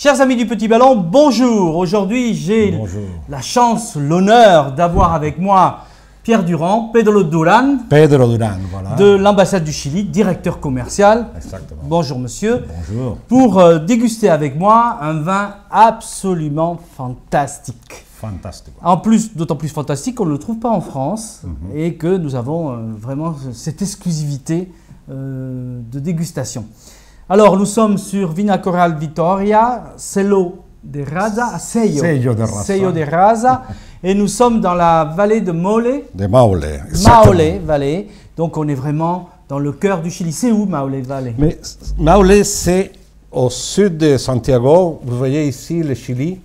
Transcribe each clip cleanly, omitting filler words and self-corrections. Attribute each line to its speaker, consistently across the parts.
Speaker 1: Chers amis du Petit Ballon, bonjour. Aujourd'hui, j'ai la chance, l'honneur d'avoir avec moi Pierre Durand, Pedro Durand,
Speaker 2: voilà.
Speaker 1: De l'ambassade du Chili, directeur commercial.
Speaker 2: Exactement.
Speaker 1: Bonjour monsieur.
Speaker 2: Bonjour.
Speaker 1: Pour déguster avec moi un vin absolument fantastique.
Speaker 2: Fantastique.
Speaker 1: En plus, d'autant plus fantastique qu'on ne le trouve pas en France et que nous avons vraiment cette exclusivité de dégustation. Alors, nous sommes sur Vina Coral Vittoria, Sello de Raza, Sello de Raza, et nous sommes dans la vallée de Maule.
Speaker 2: De Maule,
Speaker 1: Maule Valley. Donc, on est vraiment dans le cœur du Chili. C'est où Maule Valley?
Speaker 2: Mais Maule, c'est au sud de Santiago. Vous voyez ici le Chili.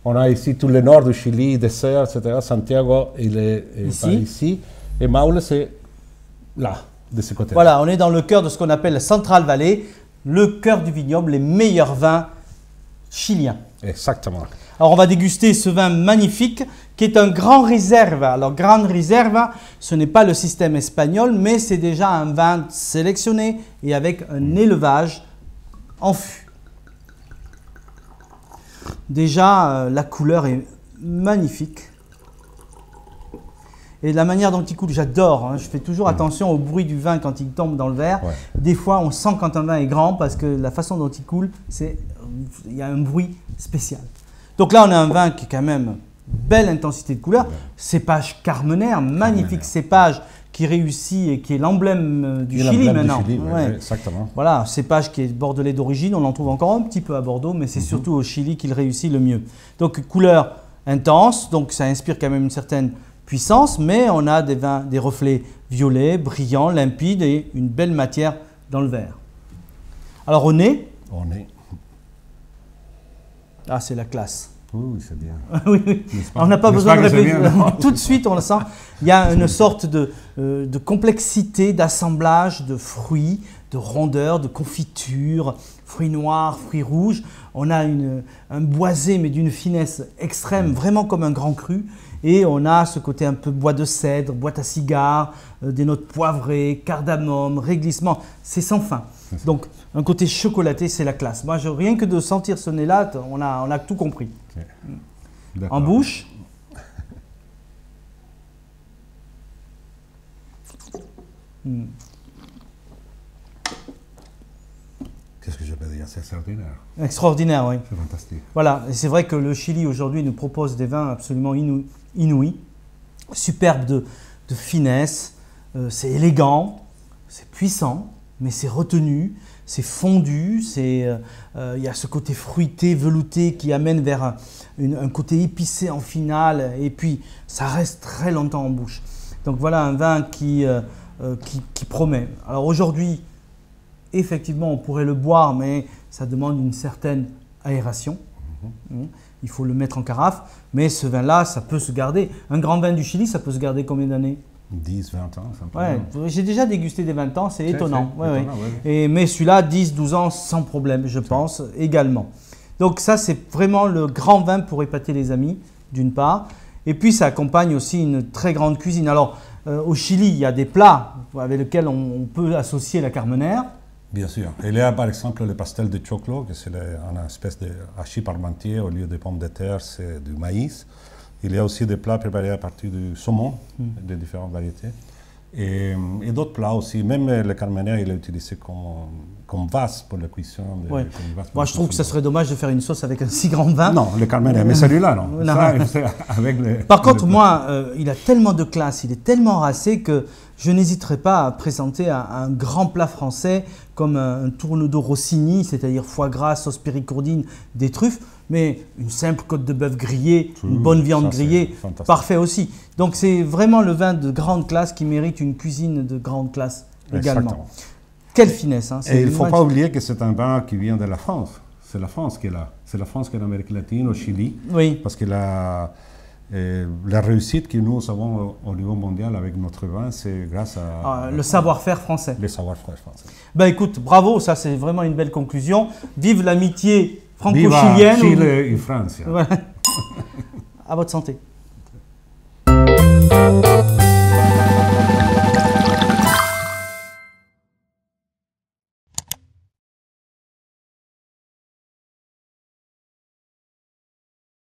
Speaker 2: On a ici tout le nord du Chili, désert, etc. Santiago, il est ici. Et Maule, c'est là, de ce côté.
Speaker 1: Voilà, on est dans le cœur de ce qu'on appelle la Central Valley, le cœur du vignoble, les meilleurs vins chiliens.
Speaker 2: Exactement.
Speaker 1: Alors, on va déguster ce vin magnifique qui est un Grand Reserva. Alors, Grand Reserva, ce n'est pas le système espagnol, mais c'est déjà un vin sélectionné et avec un élevage en fût. Déjà, la couleur est magnifique. Et la manière dont il coule, j'adore. Hein. Je fais toujours attention au bruit du vin quand il tombe dans le verre. Ouais. Des fois, on sent quand un vin est grand parce que la façon dont il coule, il y a un bruit spécial. Donc là, on a un vin qui est quand même belle intensité de couleur. Cépage Carmenère, magnifique cépage qui réussit et qui est l'emblème du Chili maintenant.
Speaker 2: Du Chili, ouais. Exactement.
Speaker 1: Voilà, cépage qui est bordelais d'origine. On en trouve encore un petit peu à Bordeaux, mais c'est surtout au Chili qu'il réussit le mieux. Donc, couleur intense, donc ça inspire quand même une certaine puissance, mais on a des reflets violets, brillants, limpides et une belle matière dans le verre. Alors au nez. Ah, c'est la classe.
Speaker 2: Oui, c'est bien.
Speaker 1: Oui. On n'a pas besoin de réfléchir. Tout de suite, on le sent. Il y a une sorte de complexité, d'assemblage de fruits, de rondeur, de confiture, fruits noirs, fruits rouges. On a un boisé, mais d'une finesse extrême, vraiment comme un grand cru. Et on a ce côté un peu bois de cèdre, boîte à cigares, des notes poivrées, cardamome, réglissement. C'est sans fin. Donc, un côté chocolaté, c'est la classe. Moi, rien que de sentir ce nez-là, on a tout compris. Okay. En bouche.
Speaker 2: Qu'est-ce que je peux dire? C'est extraordinaire.
Speaker 1: Extraordinaire, oui.
Speaker 2: C'est fantastique.
Speaker 1: Voilà, et c'est vrai que le Chili aujourd'hui nous propose des vins absolument inouïs, superbes de finesse, c'est élégant, c'est puissant, mais c'est retenu, c'est fondu, il y a ce côté fruité, velouté qui amène vers un côté épicé en finale, et puis ça reste très longtemps en bouche. Donc voilà un vin qui promet. Alors aujourd'hui, effectivement, on pourrait le boire, mais ça demande une certaine aération. Il faut le mettre en carafe. Mais ce vin-là, ça peut se garder. Un grand vin du Chili, ça peut se garder combien d'années?
Speaker 2: 10, 20 ans.
Speaker 1: Ouais, j'ai déjà dégusté des 20 ans, c'est étonnant. Mais celui-là, 10, 12 ans, sans problème, je pense, également. Donc ça, c'est vraiment le grand vin pour épater les amis, d'une part. Et puis, ça accompagne aussi une très grande cuisine. Alors, au Chili, il y a des plats avec lesquels on peut associer la carmenère.
Speaker 2: Bien sûr. Il y a par exemple le pastel de choclo, que c'est une espèce de hachis parmentier. Au lieu de pommes de terre, c'est du maïs. Il y a aussi des plats préparés à partir du saumon, de différentes variétés. Et d'autres plats aussi. Même le carmenère, il est utilisé comme vase pour la cuisson.
Speaker 1: Moi, je trouve que ça serait dommage de faire une sauce avec un si grand vin.
Speaker 2: Non, le carmenère, mais celui-là, non.
Speaker 1: Par contre, moi, il a tellement de classe, il est tellement racé que je n'hésiterai pas à présenter un grand plat français comme un tourneau Rossini, c'est-à-dire foie gras, sauce péricourdine, des truffes, mais une simple côte de bœuf grillée, une bonne viande grillée, parfait aussi. Donc c'est vraiment le vin de grande classe qui mérite une cuisine de grande classe également.
Speaker 2: Exactement.
Speaker 1: Quelle finesse, hein.
Speaker 2: Et il ne faut pas oublier que c'est un vin qui vient de la France. C'est la France qui est là. C'est la France qui est en Amérique latine, au Chili.
Speaker 1: Oui.
Speaker 2: Parce que la réussite que nous avons au niveau mondial avec notre vin, c'est grâce à...
Speaker 1: le savoir-faire français.
Speaker 2: Le savoir-faire français.
Speaker 1: Ben écoute, bravo, ça c'est vraiment une belle conclusion. Vive l'amitié franco-chilienne.
Speaker 2: Viva Chile et France.
Speaker 1: À votre santé.